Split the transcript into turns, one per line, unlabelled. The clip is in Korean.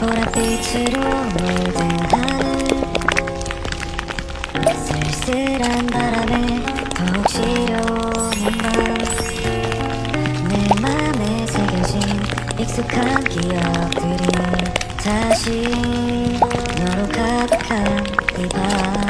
보랏빛으로 물든 하늘, 쓸쓸한 바람에 더욱 시려오는 밤내 맘에 새겨진 익숙한 기억들이 다시 너로 가득한 이 밤